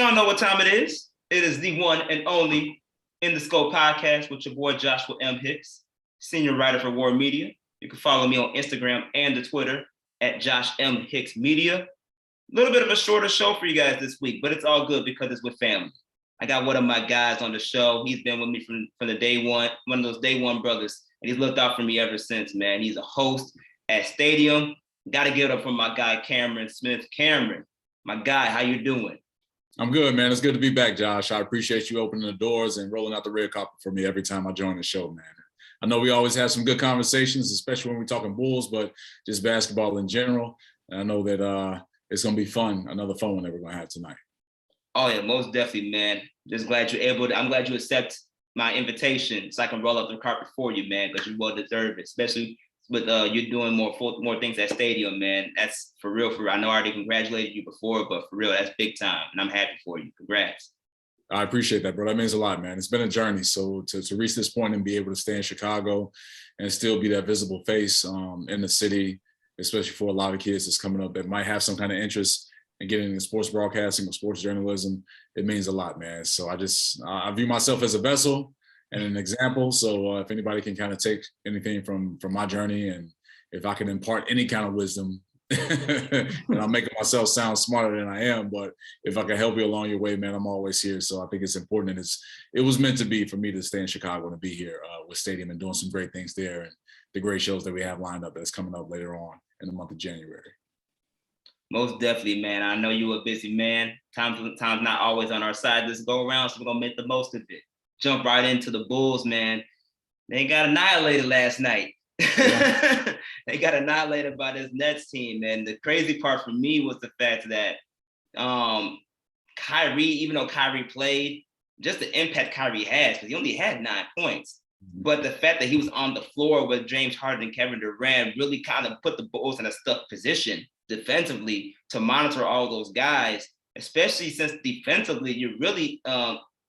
Y'all know what time it is. It is the one and only In the Scope podcast with your boy Joshua M. Hicks, senior writer for War Media. You can follow me on Instagram and the Twitter at Josh M. Hicks Media. A little bit of a shorter show for you guys this week, but it's all good because it's with family. I got one of my guys on the show. He's been with me from the day one of those day one brothers, and he's looked out for me ever since, man. He's a host at Stadium. Got to give it up for my guy, Camron Smith. Cameron, my guy, how you doing? I'm good, man. It's good to be back, Josh. I appreciate you opening the doors and rolling out the red carpet for me every time I join the show, man. I know we always have some good conversations, especially when we're talking Bulls, but just basketball in general. And I know that it's going to be fun, another fun one that we're going to have tonight. Oh, yeah, most definitely, man. Just glad you're able to, I'm glad you accept my invitation so I can roll out the carpet for you, man, because you well deserve it, especially with you doing more things at Stadium, man. That's for real. I know I already congratulated you before, but for real, that's big time, and I'm happy for you. Congrats. I appreciate that, bro. That means a lot, man. It's been a journey. So to reach this point and be able to stay in Chicago and still be that visible face in the city, especially for a lot of kids that's coming up that might have some kind of interest in getting into sports broadcasting or sports journalism, it means a lot, man. So I view myself as a vessel and an example. So if anybody can kind of take anything from my journey, and if I can impart any kind of wisdom, and I'm making myself sound smarter than I am, but if I can help you along your way, man, I'm always here. So I think it's important, and it was meant to be for me to stay in Chicago and to be here with Stadium and doing some great things there, and the great shows that we have lined up that's coming up later on in the month of January. Most definitely, man. I know you're a busy man. Time's not always on our side this go around, so we're gonna make the most of it. Jump right into the Bulls, man. They got annihilated last night. Yeah. They got annihilated by this Nets team, man. The crazy part for me was the fact that Kyrie, even though Kyrie played, just the impact Kyrie has, because he only had 9 points. But the fact that he was on the floor with James Harden and Kevin Durant really kind of put the Bulls in a stuck position defensively to monitor all those guys, especially since defensively you're really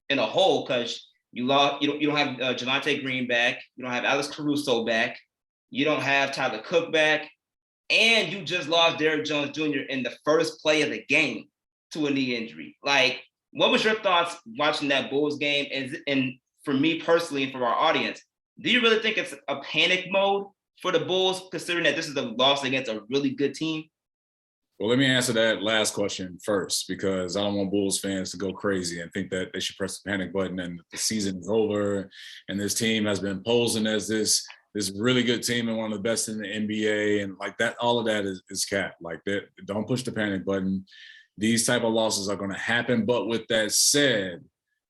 in a hole because you don't have Javonte Green back, you don't have Alex Caruso back, you don't have Tyler Cook back, and you just lost Derrick Jones Jr. in the first play of the game to a knee injury. Like, what was your thoughts watching that Bulls game? And for me personally and for our audience, do you really think it's a panic mode for the Bulls, considering that this is a loss against a really good team? Well, let me answer that last question first, because I don't want Bulls fans to go crazy and think that they should press the panic button and the season is over and this team has been posing as this really good team and one of the best in the NBA, and like that, all of that is cap. Like that, don't push the panic button. These type of losses are going to happen. But with that said,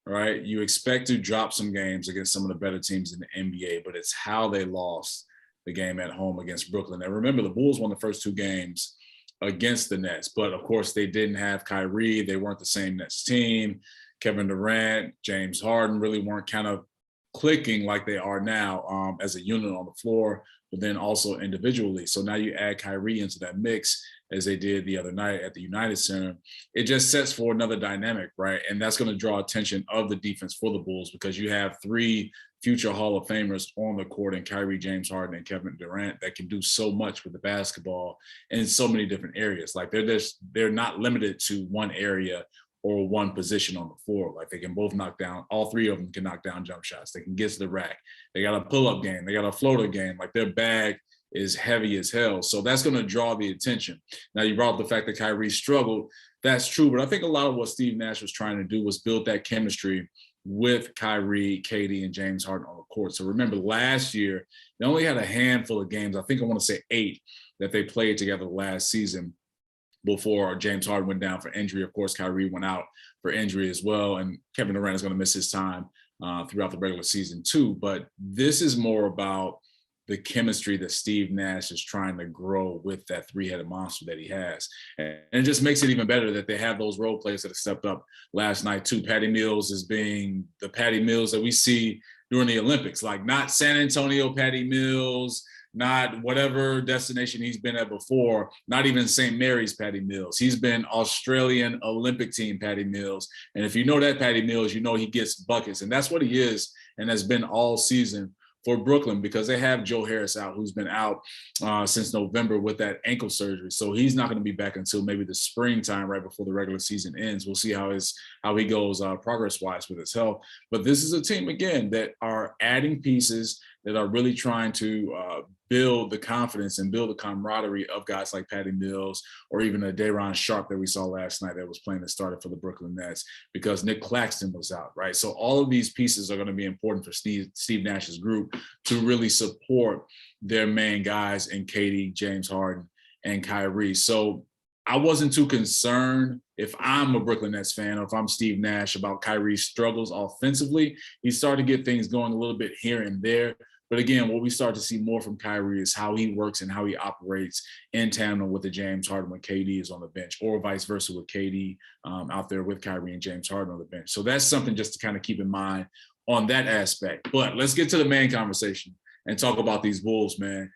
right, you expect to drop some games against some of the better teams in the NBA, but it's how they lost the game at home against Brooklyn. And remember, the Bulls won the first 2 games against the Nets, but of course they didn't have Kyrie. They weren't the same Nets team. Kevin Durant, James Harden really weren't kind of clicking like they are now as a unit on the floor, but then also individually. So now you add Kyrie into that mix, as they did the other night at the United Center. It just sets for another dynamic, right? And that's going to draw attention of the defense for the Bulls, because you have 3 future Hall of Famers on the court in Kyrie, James Harden, and Kevin Durant that can do so much with the basketball in so many different areas. Like they're not limited to one area or one position on the floor. Like they can both knock down, all 3 of them can knock down jump shots. They can get to the rack. They got a pull-up game. They got a floater game. Like their bag is heavy as hell. So that's going to draw the attention. Now, you brought up the fact that Kyrie struggled. That's true. But I think a lot of what Steve Nash was trying to do was build that chemistry with Kyrie, KD, and James Harden on the court. So remember, last year, they only had a handful of games. I think I want to say 8 that they played together last season before James Harden went down for injury. Of course, Kyrie went out for injury as well. And Kevin Durant is going to miss his time throughout the regular season too. But this is more about the chemistry that Steve Nash is trying to grow with that 3-headed monster that he has. And it just makes it even better that they have those role players that have stepped up last night too. Patty Mills is being the Patty Mills that we see during the Olympics, like not San Antonio Patty Mills, not whatever destination he's been at before, not even St. Mary's Patty Mills. He's been Australian Olympic team Patty Mills. And if you know that Patty Mills, you know he gets buckets. And that's what he is, and has been all season for Brooklyn because they have Joe Harris out, who's been out since November with that ankle surgery. So he's not going to be back until maybe the springtime, right before the regular season ends. We'll see how he goes progress-wise with his health. But this is a team, again, that are adding pieces that are really trying to build the confidence and build the camaraderie of guys like Patty Mills or even a Day'Ron Sharpe that we saw last night that was playing that started for the Brooklyn Nets because Nick Claxton was out, right? So all of these pieces are going to be important for Steve Nash's group to really support their main guys in KD, James Harden, and Kyrie. So I wasn't too concerned if I'm a Brooklyn Nets fan or if I'm Steve Nash about Kyrie's struggles offensively. He started to get things going a little bit here and there. But again, what we start to see more from Kyrie is how he works and how he operates in tandem with the James Harden when KD is on the bench, or vice versa with KD out there with Kyrie and James Harden on the bench. So that's something just to kind of keep in mind on that aspect. But let's get to the main conversation and talk about these Bulls, man.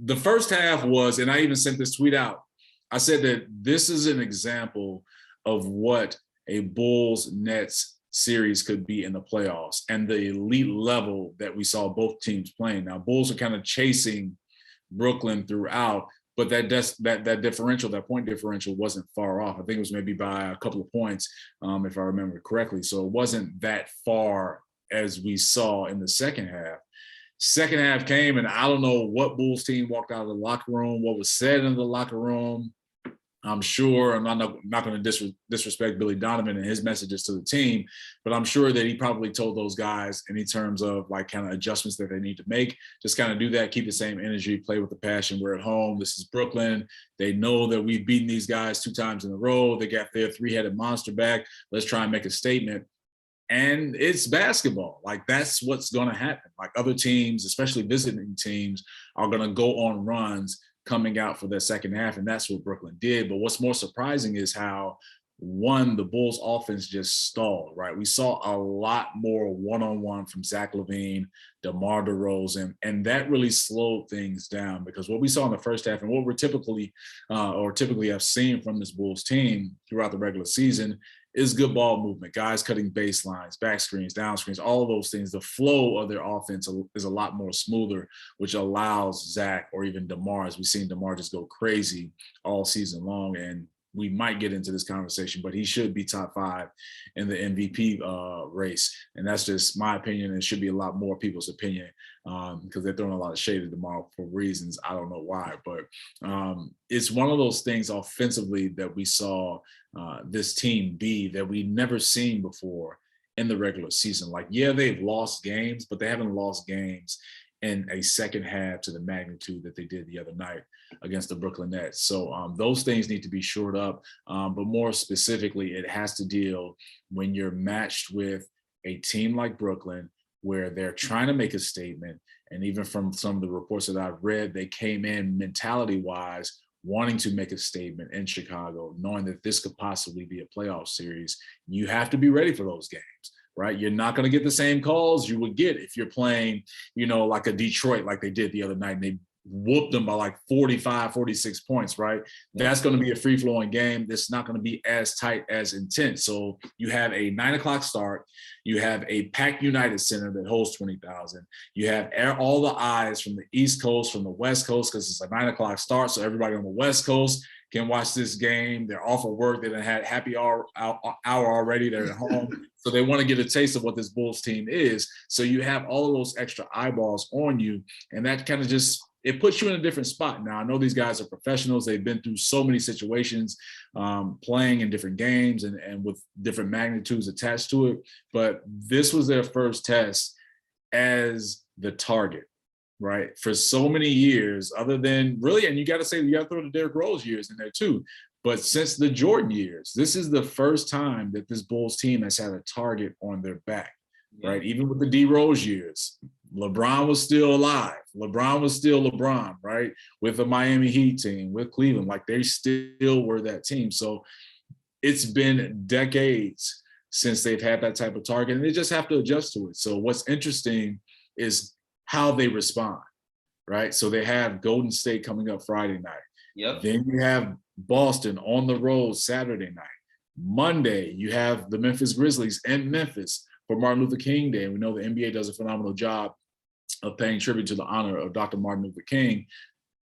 The first half was, and I even sent this tweet out, I said that this is an example of what a Bulls-Nets series could be in the playoffs and the elite level that we saw both teams playing. Now, Bulls are kind of chasing Brooklyn throughout, but that differential, that point differential wasn't far off. I think it was maybe by a couple of points, if I remember correctly. So it wasn't that far as we saw in the second half. Second half came, and I don't know what Bulls team walked out of the locker room, what was said in the locker room. I'm sure I'm not going to disrespect Billy Donovan and his messages to the team, but I'm sure that he probably told those guys in terms of like kind of adjustments that they need to make. Just kind of do that, keep the same energy, play with the passion. We're at home. This is Brooklyn. They know that we've beaten these guys 2 times in a row. They got their 3-headed monster back. Let's try and make a statement. And it's basketball. Like, that's what's going to happen. Like, other teams, especially visiting teams, are going to go on runs coming out for the second half, and that's what Brooklyn did. But what's more surprising is how, one, the Bulls offense just stalled, right? We saw a lot more one-on-one from Zach LaVine, DeMar DeRozan, and that really slowed things down because what we saw in the first half and what we're typically have seen from this Bulls team throughout the regular season is good ball movement, guys cutting baselines, back screens, down screens, all of those things. The flow of their offense is a lot more smoother, which allows Zach or even DeMar, as we've seen DeMar just go crazy all season long. And we might get into this conversation, but he should be top 5 in the MVP race. And that's just my opinion. And it should be a lot more people's opinion because they're throwing a lot of shade at DeMar for reasons. I don't know why, but it's one of those things offensively that we saw this team be that we never seen before in the regular season. Like, yeah, they've lost games, but they haven't lost games in a second half to the magnitude that they did the other night against the Brooklyn Nets. So those things need to be shored up. But more specifically, it has to deal when you're matched with a team like Brooklyn, where they're trying to make a statement. And even from some of the reports that I've read, they came in mentality-wise wanting to make a statement in Chicago, knowing that this could possibly be a playoff series. You have to be ready for those games, right? You're not going to get the same calls you would get if you're playing, like a Detroit, like they did the other night, and they whooped them by like 45, 46 points, right? That's going to be a free-flowing game. That's not going to be as tight, as intense. So you have a 9 o'clock start. You have a packed United Center that holds 20,000. You have all the eyes from the East Coast, from the West Coast, because it's a 9 o'clock start. So everybody on the West Coast can watch this game. They're off of work. They done had happy hour already. They're at home. So they want to get a taste of what this Bulls team is. So you have all of those extra eyeballs on you. And that kind of just, it puts you in a different spot. Now, I know these guys are professionals. They've been through so many situations, playing in different games and with different magnitudes attached to it. But this was their first test as the target, right? For so many years, other than really, and you got to throw the Derrick Rose years in there too. But since the Jordan years, this is the first time that this Bulls team has had a target on their back, right? Even with the D Rose years, LeBron was still alive. LeBron was still LeBron, right? With the Miami Heat team, with Cleveland, like they still were that team. So it's been decades since they've had that type of target, and they just have to adjust to it. So what's interesting is how they respond, right? So they have Golden State coming up Friday night. Yep. Then you have Boston on the road Saturday night. Monday, you have the Memphis Grizzlies in Memphis for Martin Luther King Day. And we know the NBA does a phenomenal job of paying tribute to the honor of Dr. Martin Luther King.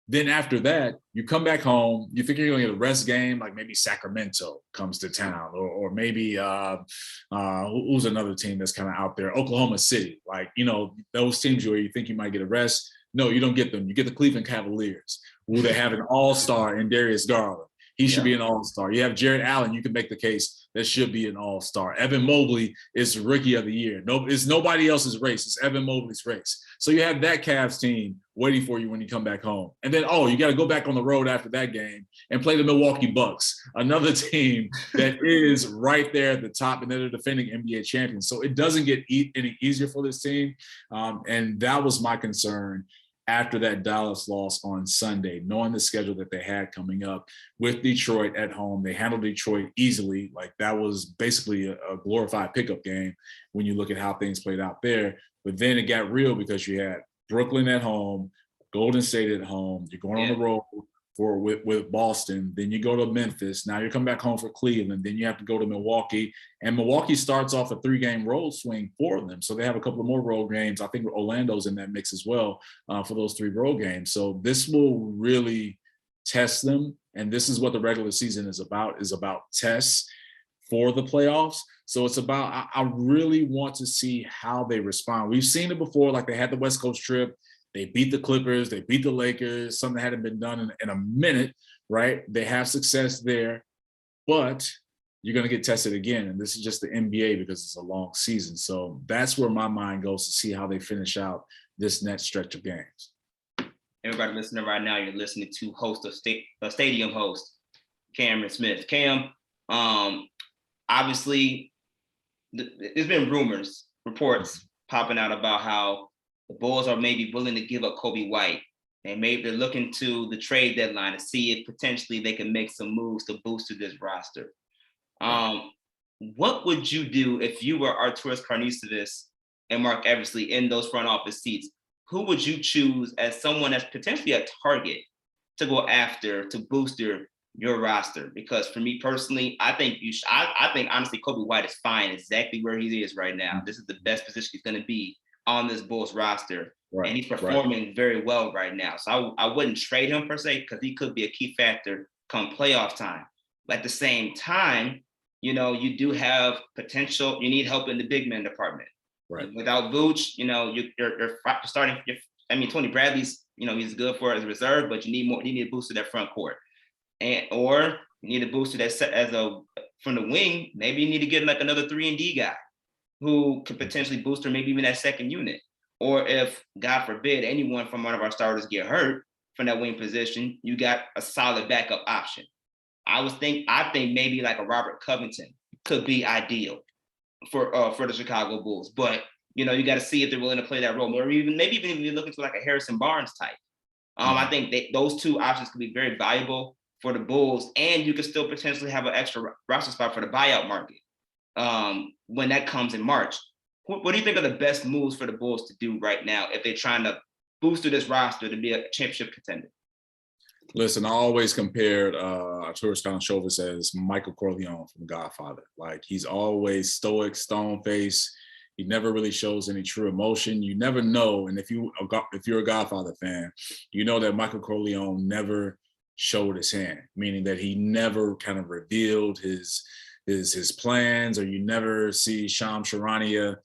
Then after that, you come back home, you think you're going to get a rest game, like maybe Sacramento comes to town, or maybe who's another team that's kind of out there, Oklahoma City, like, you know, those teams where you think you might get a rest. No, you don't get them. You get the Cleveland Cavaliers, who they have an all-star in Darius Garland. He should be an all-star. You have Jared Allen. You can make the case that should be an all-star. Evan Mobley is rookie of the year. No, it's nobody else's race. It's Evan Mobley's race. So you have that Cavs team waiting for you when you come back home. And then, you got to go back on the road after that game and play the Milwaukee Bucks, another team that is right there at the top, and they're defending NBA champions. So it doesn't get any easier for this team. And that was my concern after that Dallas loss on Sunday, knowing the schedule that they had coming up with Detroit at home. They handled Detroit easily. Like, that was basically a glorified pickup game when you look at how things played out there. But then it got real because you had Brooklyn at home, Golden State at home. You're going on the road with Boston. Then you go to Memphis. Now you're coming back home for Cleveland. Then you have to go to Milwaukee. And Milwaukee starts off a 3-game road swing for them. So they have a couple of more road games. I think Orlando's in that mix as well for those 3 road games. So this will really test them. And this is what the regular season is about tests for the playoffs. So it's about, I really want to see how they respond. We've seen it before, like they had the West Coast trip. They beat the Clippers, they beat the Lakers, something that hadn't been done in a minute, right? They have success there, but you're going to get tested again. And this is just the NBA because it's a long season. So that's where my mind goes to see how they finish out this next stretch of games. Everybody listening right now, you're listening to host of Stadium host, Camron Smith. Cam, obviously, there's been reports popping out about how the Bulls are maybe willing to give up Kobe White, and maybe they're looking to the trade deadline to see if potentially they can make some moves to boost this roster. What would you do if you were Arturas Karnisovas and Mark Eversley in those front office seats? Who would you choose as someone that's potentially a target to go after to boost your roster? Because for me personally, I think honestly Kobe White is fine exactly where he is right now. This is the best position he's going to be on this Bulls roster. Right, and he's performing very well right now. So I wouldn't trade him per se, because he could be a key factor come playoff time. But at the same time, you know, you do have potential. You need help in the big man department. Right. Without Vooch, you know, you're starting. Tony Bradley's, you know, he's good for it as a reserve, but you need more. You need a boost to that front court, or you need a boost to that from the wing. Maybe you need to get like another 3-and-D guy who could potentially boost, or maybe even that second unit. Or if, God forbid, anyone from one of our starters get hurt from that wing position, you got a solid backup option. I think maybe like a Robert Covington could be ideal for the Chicago Bulls. But, you know, you got to see if they're willing to play that role. Or even if you're looking for like a Harrison Barnes type. I think those 2 options could be very valuable for the Bulls, and you could still potentially have an extra roster spot for the buyout market when that comes in March. What do you think are the best moves for the Bulls to do right now if they're trying to boost this roster to be a championship contender? Listen, I always compared Arturas Karnisovas as Michael Corleone from Godfather. Like, he's always stoic, stone-faced. He never really shows any true emotion. You never know. And if you're a Godfather fan, you know that Michael Corleone never showed his hand, meaning that he never kind of revealed his plans, or you never see Shams Charania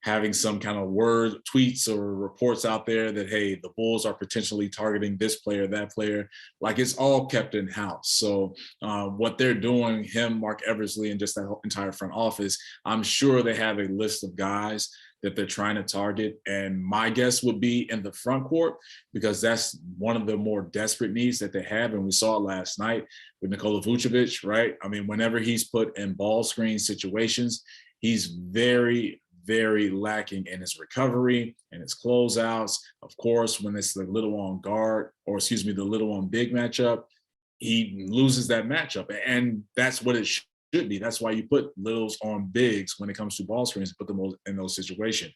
having some kind of word tweets or reports out there that, hey, the Bulls are potentially targeting this player, that player. Like, it's all kept in house. So what they're doing, him, Mark Eversley, and just that whole entire front office, I'm sure they have a list of guys that they're trying to target. And my guess would be in the front court, because that's one of the more desperate needs that they have. And we saw it last night with Nikola Vucevic, right? I mean, whenever he's put in ball screen situations, he's very, very lacking in his recovery and his closeouts. Of course, when it's the little on guard, or the little on big matchup, he loses that matchup. And that's what it should be. That's why you put littles on bigs when it comes to ball screens, put them in those situations.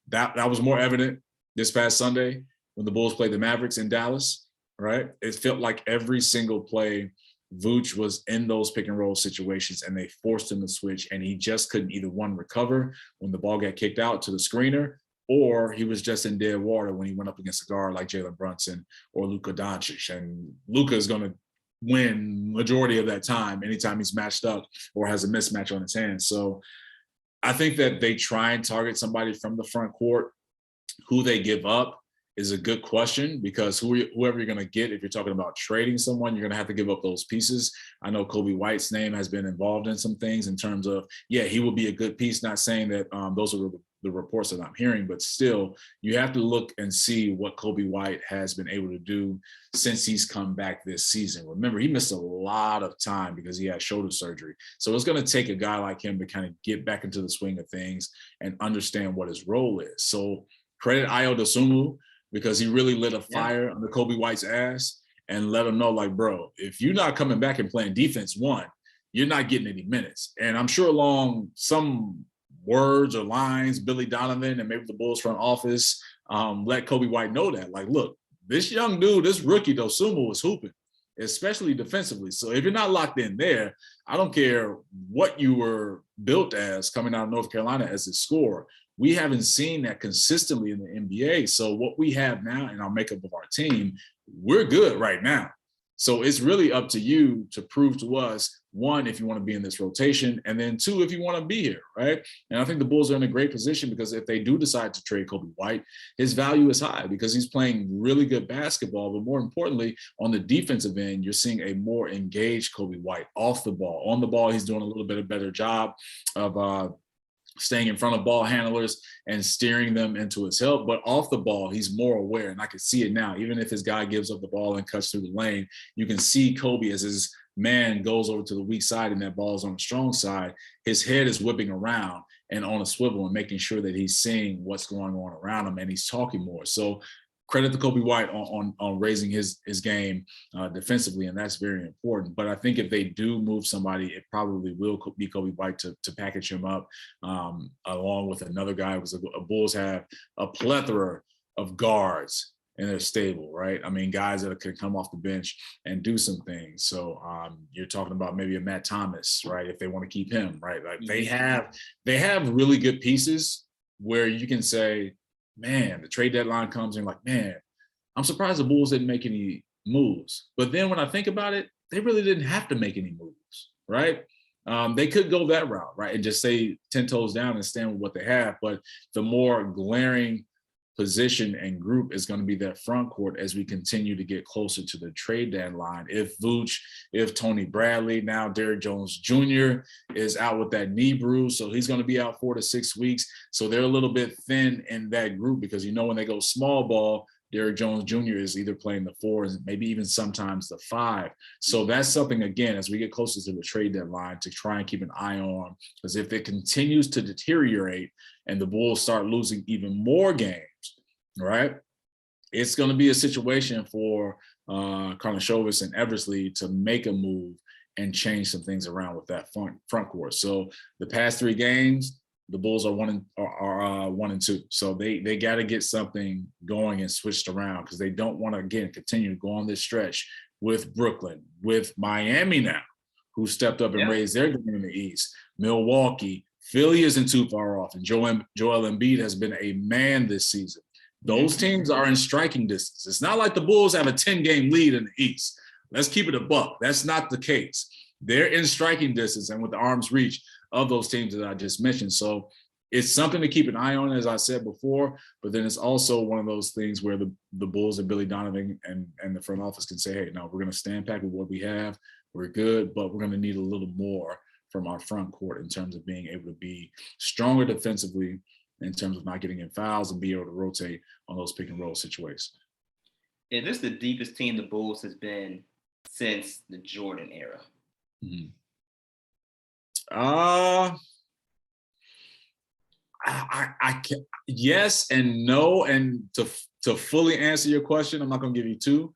That was more evident this past Sunday when the Bulls played the Mavericks in Dallas, right? It felt like every single play, Vooch was in those pick and roll situations, and they forced him to switch, and he just couldn't either, one, recover when the ball got kicked out to the screener, or he was just in dead water when he went up against a guard like Jalen Brunson or Luka Doncic. And Luka is going to win majority of that time anytime he's matched up or has a mismatch on his hands. So I think that they try and target somebody from the front court. Who they give up is a good question, because whoever you're going to get, if you're talking about trading someone, you're going to have to give up those pieces. I know Kobe White's name has been involved in some things in terms of, yeah, he will be a good piece. Not saying that those are the reports that I'm hearing, but still, you have to look and see what Kobe White has been able to do since he's come back this season. Remember, he missed a lot of time because he had shoulder surgery. So it's going to take a guy like him to kind of get back into the swing of things and understand what his role is. So credit Ayo Dosunmu, because he really lit a fire under Kobe White's ass and let him know, like, bro, if you're not coming back and playing defense, one, you're not getting any minutes. And I'm sure along some words or lines, Billy Donovan and maybe the Bulls front office let Kobe White know that, like, look, this young dude, this rookie Dosunmu is hooping, especially defensively. So if you're not locked in there, I don't care what you were built as coming out of North Carolina as a scorer. We haven't seen that consistently in the NBA. So what we have now in our makeup of our team, we're good right now. So it's really up to you to prove to us, one, if you want to be in this rotation, and then two, if you want to be here, right? And I think the Bulls are in a great position, because if they do decide to trade Kobe White, his value is high because he's playing really good basketball. But more importantly, on the defensive end, you're seeing a more engaged Kobe White off the ball. On the ball, he's doing a little bit of better job of staying in front of ball handlers and steering them into his help. But off the ball, he's more aware. And I can see it now. Even if his guy gives up the ball and cuts through the lane, you can see Kobe as his man goes over to the weak side and that ball is on the strong side. His head is whipping around and on a swivel and making sure that he's seeing what's going on around him, and he's talking more. So credit to Kobe White on raising his game defensively, and that's very important. But I think if they do move somebody, it probably will be Kobe White to package him up along with another guy. Because Bulls have a plethora of guards in their stable, right? I mean, guys that can come off the bench and do some things. So you're talking about maybe a Matt Thomas, right? If they want to keep him, right? Like they have really good pieces where you can say, man, the trade deadline comes and like, man, I'm surprised the Bulls didn't make any moves. But then when I think about it, they really didn't have to make any moves, right? They could go that route, right? And just say 10 toes down and stand with what they have. But the more glaring position and group is going to be that front court as we continue to get closer to the trade deadline. If Vooch, if Tony Bradley, now Derrick Jones Jr. is out with that knee bruise, so he's going to be out 4 to 6 weeks. So they're a little bit thin in that group, because you know when they go small ball, Derrick Jones Jr. is either playing the 4 and maybe even sometimes the 5. So that's something, again, as we get closer to the trade deadline, to try and keep an eye on, because if it continues to deteriorate and the Bulls start losing even more games, right, it's going to be a situation for Karnisovas and Eversley to make a move and change some things around with that front court. So the past 3 games, the Bulls are 1-2. So they got to get something going and switched around, because they don't want to, again, continue to go on this stretch with Brooklyn, with Miami now, who stepped up and raised their game in the East, Milwaukee, Philly isn't too far off, and Joel Embiid has been a man this season. Those teams are in striking distance. It's not like the Bulls have a 10-game lead in the East. Let's keep it a buck. That's not the case. They're in striking distance and with the arm's reach of those teams that I just mentioned. So it's something to keep an eye on, as I said before, but then it's also one of those things where the Bulls and Billy Donovan and the front office can say, hey, no, we're going to stand back with what we have. We're good, but we're going to need a little more from our front court in terms of being able to be stronger defensively, in terms of not getting in fouls and be able to rotate on those pick and roll situations. Yeah, this is the deepest team the Bulls has been since the Jordan era. Mm-hmm. I can, yes and no. And to fully answer your question, I'm not going to give you 2.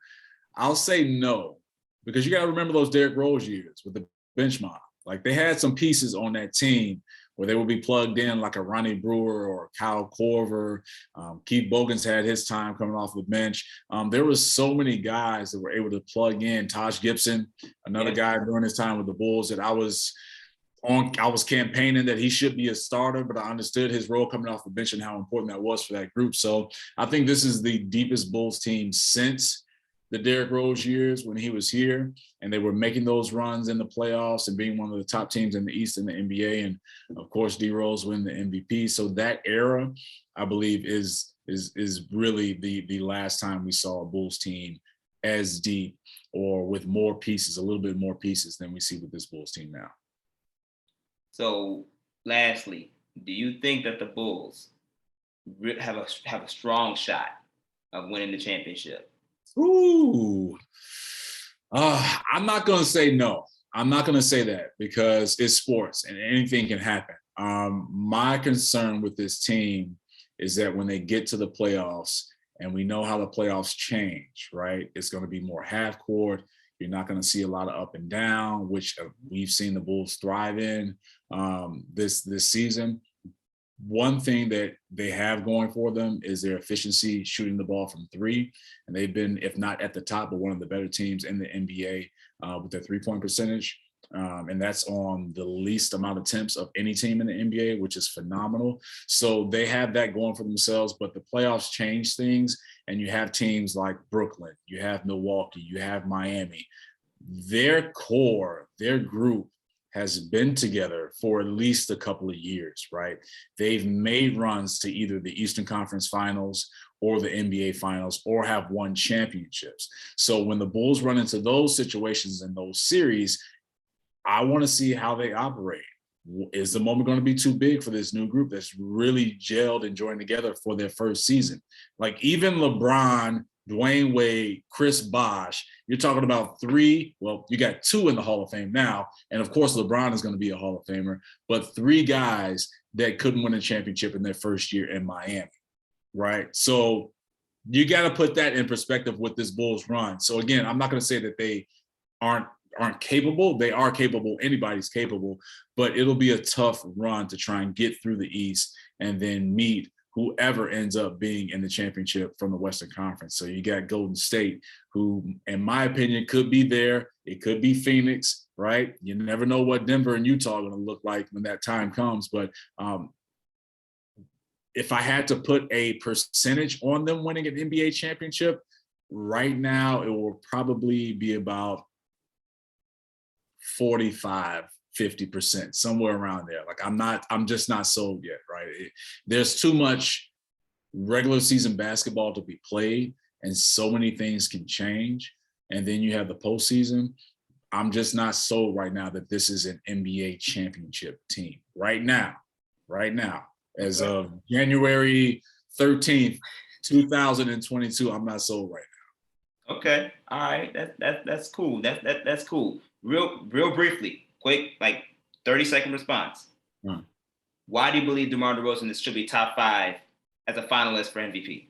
I'll say no, because you got to remember those Derrick Rose years with the bench model. Like, they had some pieces on that team where they would be plugged in, like a Ronnie Brewer or Kyle Korver. Keith Bogans had his time coming off the bench. There was so many guys that were able to plug in. Taj Gibson, another guy during his time with the Bulls that I was I was campaigning that he should be a starter, but I understood his role coming off the bench and how important that was for that group. So I think this is the deepest Bulls team since the Derrick Rose years when he was here, and they were making those runs in the playoffs and being one of the top teams in the East in the NBA. And of course, D Rose win the MVP. So that era, I believe, is really the last time we saw a Bulls team as deep or with more pieces, a little bit more pieces than we see with this Bulls team now. So, lastly, do you think that the Bulls have a strong shot of winning the championship? Ooh, I'm not going to say no. I'm not going to say that because it's sports and anything can happen. My concern with this team is that when they get to the playoffs, and we know how the playoffs change, right? It's going to be more half court. You're not going to see a lot of up and down, which we've seen the Bulls thrive in this season. One thing that they have going for them is their efficiency shooting the ball from three. And they've been, if not at the top, but one of the better teams in the NBA with their three-point percentage. And that's on the least amount of attempts of any team in the NBA, which is phenomenal. So they have that going for themselves, but the playoffs change things. And you have teams like Brooklyn, you have Milwaukee, you have Miami. Their core, their group has been together for at least a couple of years, right? They've made runs to either the Eastern Conference Finals or the NBA Finals or have won championships. So when the Bulls run into those situations in those series, I want to see how they operate. Is the moment going to be too big for this new group that's really gelled and joined together for their first season? Like even LeBron, Dwayne Wade, Chris Bosh, you're talking about three. Well, you got two in the Hall of Fame now. And of course, LeBron is going to be a Hall of Famer, but three guys that couldn't win a championship in their first year in Miami, right? So you got to put that in perspective with this Bulls run. So again, I'm not going to say that they aren't capable. They are capable. Anybody's capable, but it'll be a tough run to try and get through the East and then meet whoever ends up being in the championship from the Western Conference. So you got Golden State, who, in my opinion, could be there. It could be Phoenix, right? You never know what Denver and Utah are going to look like when that time comes. But if I had to put a percentage on them winning an NBA championship, right now it will probably be about 45, 50%, somewhere around there. Like I'm just not sold yet, right? There's too much regular season basketball to be played and so many things can change. And then you have the postseason. I'm just not sold right now that this is an NBA championship team right now, as of January 13th, 2022, I'm not sold right now. Okay. All right. That's cool. That's cool. Real briefly, quick, like 30-second response. Why do you believe DeMar DeRozan should be top 5 as a finalist for MVP?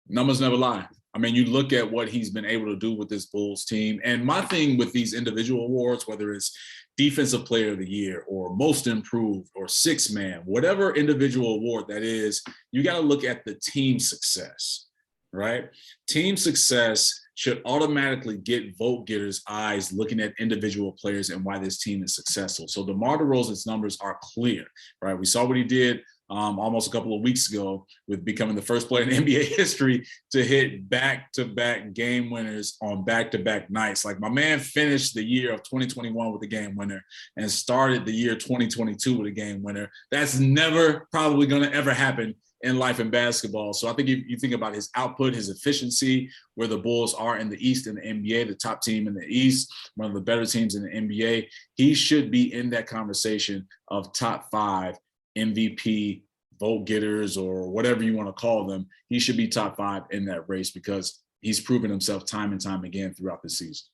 Numbers never lie. I mean, you look at what he's been able to do with this Bulls team. And my thing with these individual awards, whether it's Defensive Player of the Year or Most Improved or Sixth Man, whatever individual award that is, you got to look at the team success, right? Team success should automatically get vote getters' eyes looking at individual players and why this team is successful. So DeMar DeRozan's numbers are clear, right? We saw what he did almost a couple of weeks ago with becoming the first player in NBA history to hit back-to-back game winners on back-to-back nights. Like my man finished the year of 2021 with a game winner and started the year 2022 with a game winner. That's never probably going to ever happen in life in basketball. So I think if you think about his output, his efficiency, where the Bulls are in the East in the NBA, the top team in the East, one of the better teams in the NBA, he should be in that conversation of top 5 MVP vote getters or whatever you want to call them. He should be top 5 in that race because he's proven himself time and time again throughout the season.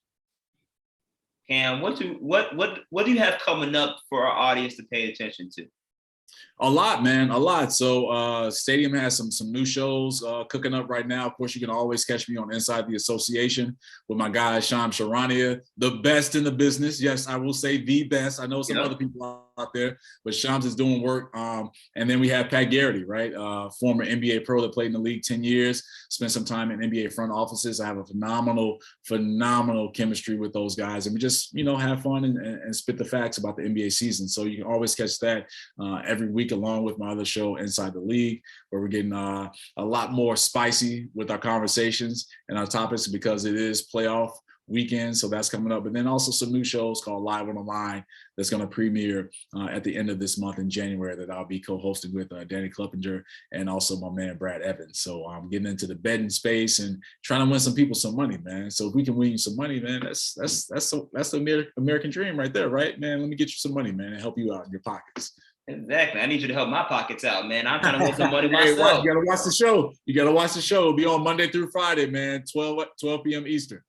Cam, what do you have coming up for our audience to pay attention to? A lot, man, a lot. So Stadium has some new shows cooking up right now. Of course, you can always catch me on Inside the Association with my guy, Sham Sharania, the best in the business. Yes, I will say the best. I know some other people out there, but Shams is doing work. And then we have Pat Garrity, right? Former NBA pro that played in the league 10 years, spent some time in NBA front offices. I have a phenomenal chemistry with those guys. And we just, have fun and spit the facts about the NBA season. So you can always catch that every week along with my other show, Inside the League, where we're getting a lot more spicy with our conversations and our topics because it is playoff weekend. So that's coming up. But then also some new shows called Live on the Line that's going to premiere at the end of this month in January that I'll be co-hosting with Danny Kleppinger and also my man, Brad Evans. So I'm getting into the betting space and trying to win some people some money, man. So if we can win you some money, man, that's the American dream right there, right, man? Let me get you some money, man, and help you out in your pockets. Exactly. I need you to help my pockets out, man. I'm trying to win some money myself. You gotta watch the show. It'll be on Monday through Friday, man, 12 p.m. Eastern.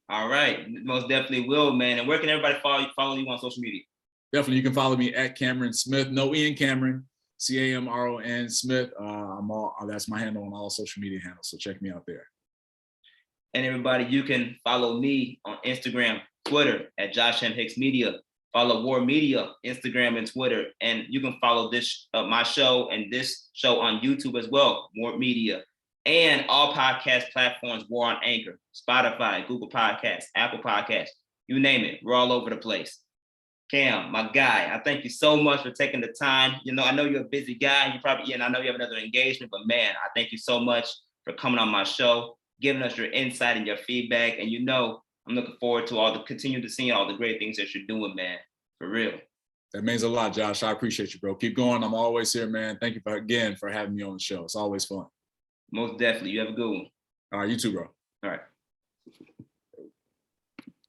All right. Most definitely will, man. And where can everybody follow you on social media? Definitely. You can follow me at Camron Smith. No Ian Cameron, Camron Smith. That's my handle on all social media handles. So check me out there. And everybody, you can follow me on Instagram, Twitter at Josh M. Hicks Media. Follow War Media, Instagram and Twitter. And you can follow this, my show and this show on YouTube as well, War Media. And all podcast platforms, War on Anchor, Spotify, Google Podcasts, Apple Podcasts, you name it. We're all over the place. Cam, my guy, I thank you so much for taking the time. I know you're a busy guy. And I know you have another engagement, but man, I thank you so much for coming on my show, giving us your insight and your feedback. And I'm looking forward to continue to seeing all the great things that you're doing, man. For real. That means a lot, Josh. I appreciate you, bro. Keep going. I'm always here, man. Thank you again for having me on the show. It's always fun. Most definitely. You have a good one. All right, you too, bro. All right.